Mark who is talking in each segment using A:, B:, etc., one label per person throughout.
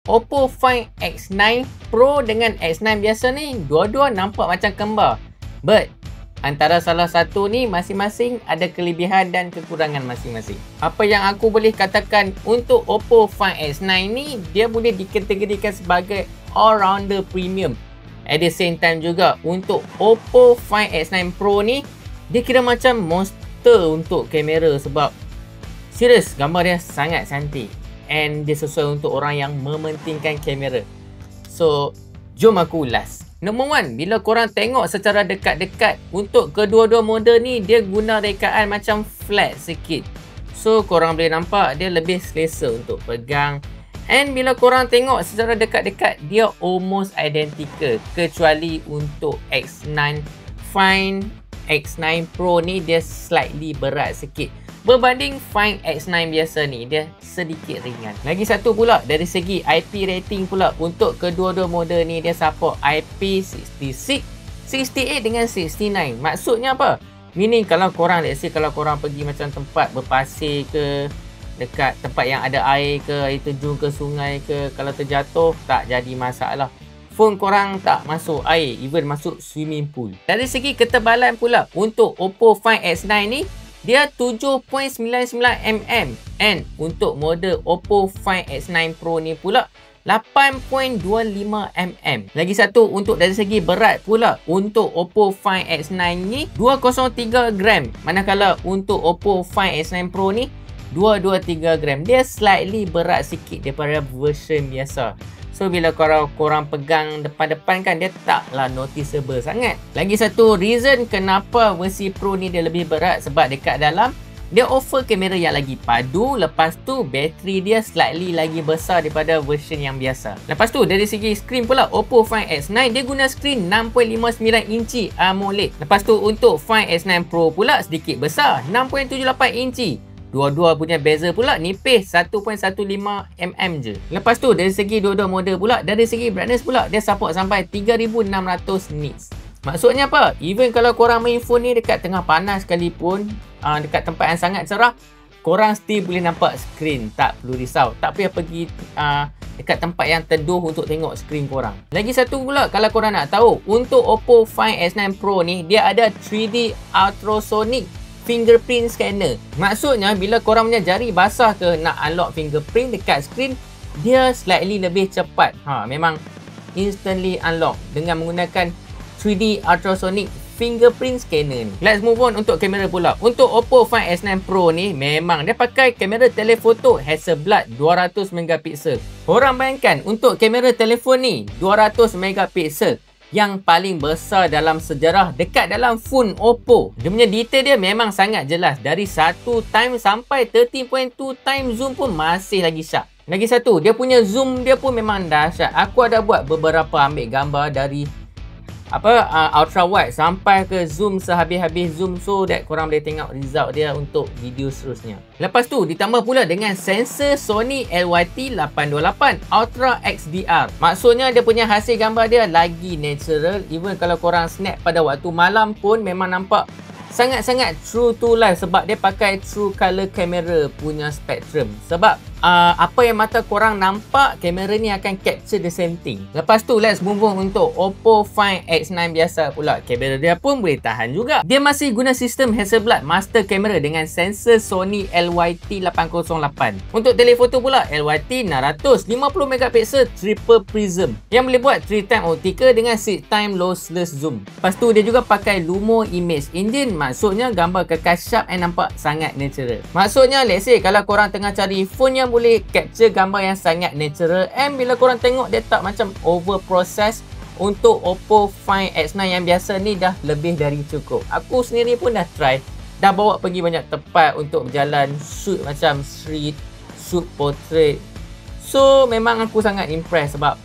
A: Oppo Find X9 Pro dengan X9 biasa ni dua-dua nampak macam kembar. But antara salah satu ni masing-masing ada kelebihan dan kekurangan masing-masing. Apa yang aku boleh katakan untuk Oppo Find X9 ni, dia boleh dikategorikan sebagai all-rounder premium. At the same time juga untuk Oppo Find X9 Pro ni, dia kira macam monster untuk kamera sebab serius gambar dia sangat cantik and dia sesuai untuk orang yang mementingkan kamera. So jom aku ulas. Nombor 1, bila korang tengok secara dekat-dekat, untuk kedua-dua model ni dia guna rekaan macam flat sikit. So korang boleh nampak dia lebih selesa untuk pegang. And bila korang tengok secara dekat-dekat, dia almost identical. Kecuali untuk X9 Find X9 Pro ni dia slightly berat sikit. Berbanding Find X9 biasa ni, dia sedikit ringan. Lagi satu pula, dari segi IP rating pula, untuk kedua-dua model ni dia support IP66, 68 dengan 69. Maksudnya apa? Meaning kalau korang, let's say kalau korang pergi macam tempat berpasir ke, dekat tempat yang ada air ke, air terjun ke, sungai ke, kalau terjatuh tak jadi masalah. Phone korang tak masuk air, even masuk swimming pool. Dari segi ketebalan pula, untuk Oppo Find X9 ni dia 7.99mm, and untuk model Oppo Find X9 Pro ni pula 8.25mm. Lagi satu, untuk dari segi berat pula, untuk Oppo Find X9 ni 203 gram, manakala untuk Oppo Find X9 Pro ni 223 gram. Dia slightly berat sikit daripada version biasa. So bila korang pegang depan-depan kan, dia taklah noticeable sangat. Lagi satu reason kenapa versi Pro ni dia lebih berat, sebab dekat dalam dia offer kamera yang lagi padu. Lepas tu bateri dia slightly lagi besar daripada version yang biasa. Lepas tu dari segi skrin pula, Oppo Find X9 dia guna skrin 6.59 inci AMOLED. Lepas tu untuk Find X9 Pro pula sedikit besar, 6.78 inci. Dua-dua punya bezel pula nipis 1.15mm je. Lepas tu dari segi dua-dua model pula, dari segi brightness pula dia support sampai 3600 nits. Maksudnya apa? Even kalau korang main phone ni dekat tengah panas sekalipun, dekat tempat yang sangat cerah, korang still boleh nampak skrin. Tak perlu risau. Tak payah pergi dekat tempat yang teduh untuk tengok skrin korang. Lagi satu pula, kalau korang nak tahu, untuk Oppo Find X9 Pro ni dia ada 3D ultrasonic fingerprint scanner. Maksudnya bila korang punya jari basah ke nak unlock fingerprint dekat skrin, dia slightly lebih cepat. Memang instantly unlock dengan menggunakan 3D ultrasonic fingerprint scanner ni. Let's move on untuk kamera pula. Untuk Oppo Find X9 Pro ni memang dia pakai kamera telefoto Hasselblad 200 megapiksel. Korang bayangkan untuk kamera telefon ni 200 megapiksel, yang paling besar dalam sejarah dekat dalam phone Oppo. Dia punya detail dia memang sangat jelas. Dari 1 time sampai 13.2 time zoom pun masih lagi sharp. Lagi satu, dia punya zoom dia pun memang dahsyat. Aku ada buat beberapa ambil gambar dari ultra wide sampai ke zoom sehabis-habis zoom, so that korang boleh tengok result dia untuk video seterusnya. Lepas tu ditambah pula dengan sensor Sony LYT828 Ultra XDR. Maksudnya dia punya hasil gambar dia lagi natural. Even kalau korang snap pada waktu malam pun memang nampak sangat-sangat true to life, sebab dia pakai true color camera punya spectrum. Sebab apa yang mata korang nampak, kamera ni akan capture the same thing. Lepas tu let's move on untuk Oppo Find X9 biasa pula. Kamera dia pun boleh tahan juga. Dia masih guna sistem Hasselblad master camera dengan sensor Sony LYT808. Untuk telefoto pula LYT650 megapiksel triple prism yang boleh buat 3x optical dengan 6x lossless zoom. Lepas tu dia juga pakai Lumo Image Engine. Maksudnya gambar kekal sharp and nampak sangat natural. Maksudnya let's say kalau korang tengah cari phone yang boleh capture gambar yang sangat natural, and bila korang tengok dia tak macam over process, untuk Oppo Find X9 yang biasa ni dah lebih dari cukup. Aku sendiri pun dah try, dah bawa pergi banyak tempat untuk berjalan, shoot macam street, shoot portrait. So memang aku sangat impressed sebab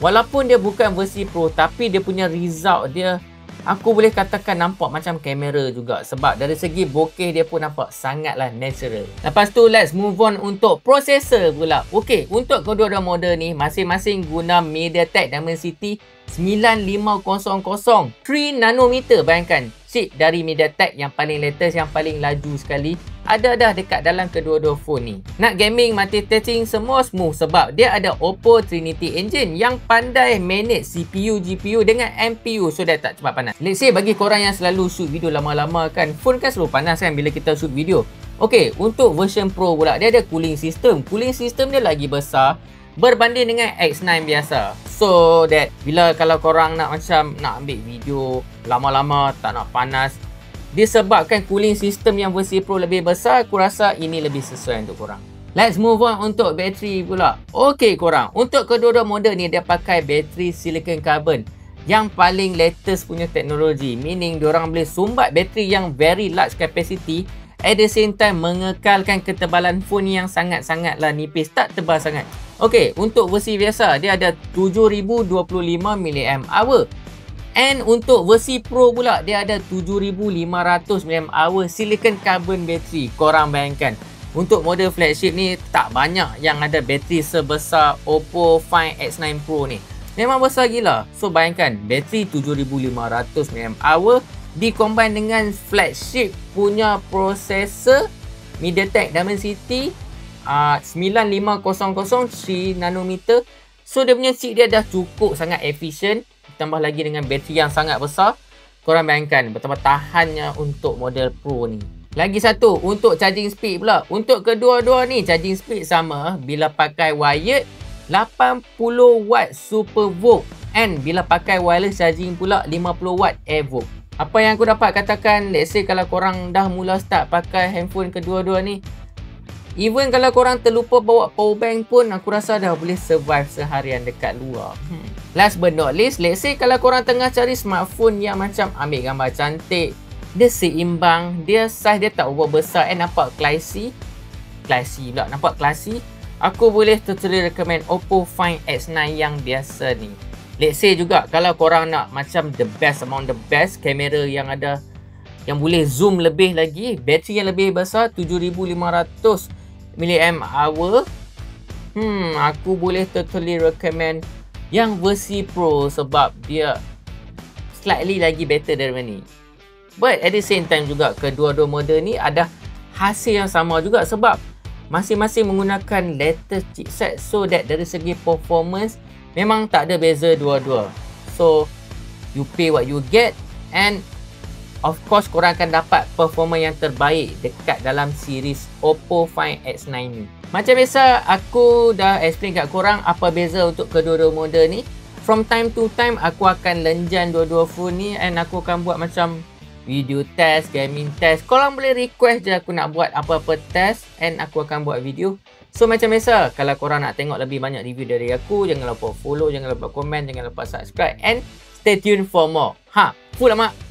A: walaupun dia bukan versi Pro, tapi dia punya result dia, aku boleh katakan nampak macam kamera juga, sebab dari segi bokeh dia pun nampak sangatlah natural. Lepas tu let's move on untuk prosesor pula. Okey, untuk kedua-dua model ni masing-masing guna MediaTek Dimensity 9500 3 nanometer. Bayangkan, chip dari MediaTek yang paling latest, yang paling laju sekali, ada dah dekat dalam kedua-dua phone ni. Nak gaming, multitasking semua smooth sebab dia ada Oppo Trinity Engine yang pandai manage CPU, GPU dengan MPU, so dia tak cepat panas. Let's say bagi korang yang selalu shoot video lama-lama kan, phone kan selalu panas kan bila kita shoot video. Okey, untuk version Pro pula, dia ada cooling system. Cooling system dia lagi besar berbanding dengan X9 biasa. So that bila kalau korang nak ambil video lama-lama tak nak panas, disebabkan cooling system yang versi Pro lebih besar, aku rasa ini lebih sesuai untuk korang. Let's move on untuk bateri pula. Okey korang, untuk kedua-dua model ni dia pakai bateri silicon carbon yang paling latest punya teknologi, meaning diorang boleh sumbat bateri yang very large capacity, at the same time mengekalkan ketebalan phone yang sangat-sangatlah nipis, tak tebal sangat. Okey, untuk versi biasa dia ada 7025 mAh. And untuk versi Pro pula dia ada 7500 mAh silicon carbon battery. Korang bayangkan, untuk model flagship ni tak banyak yang ada bateri sebesar Oppo Find X9 Pro ni. Memang besar gila. So bayangkan, bateri 7500 mAh dikombine dengan flagship punya prosesor MediaTek Dimensity 9500 3 nanometer. So dia punya chip dia dah cukup sangat efisien, tambah lagi dengan bateri yang sangat besar. Korang bayangkan betapa tahannya untuk model Pro ni. Lagi satu, untuk charging speed pula. Untuk kedua-dua ni charging speed sama bila pakai wired 80 watt super volt, and bila pakai wireless charging pula 50 watt air volt. Apa yang aku dapat katakan, let's say kalau korang dah mula start pakai handphone kedua-dua ni, even kalau korang terlupa bawa power bank pun, aku rasa dah boleh survive seharian dekat luar. Last but not least, let's say kalau korang tengah cari smartphone yang macam ambil gambar cantik, dia seimbang, dia size dia tak over besar and nampak classy pula, nampak classy, aku boleh totally recommend Oppo Find X9 yang biasa ni. Let's say juga kalau korang nak macam the best among the best, kamera yang ada yang boleh zoom lebih lagi, bateri yang lebih besar 7500 mAh, aku boleh totally recommend yang versi Pro sebab dia slightly lagi better daripada ni. But at the same time juga, kedua-dua model ni ada hasil yang sama juga sebab masing-masing menggunakan latest chipset, so that dari segi performance memang tak ada beza dua-dua. So you pay what you get, and of course korang akan dapat performance yang terbaik dekat dalam series Oppo Find X9 ni. Macam biasa, aku dah explain kat korang apa beza untuk kedua-dua model ni. From time to time aku akan lenjan dua-dua phone ni, and aku akan buat macam video test, gaming test. Korang boleh request je aku nak buat apa-apa test, and aku akan buat video. So macam biasa, kalau korang nak tengok lebih banyak review dari aku, jangan lupa follow, jangan lupa komen, jangan lupa subscribe, and stay tuned for more. Full amat.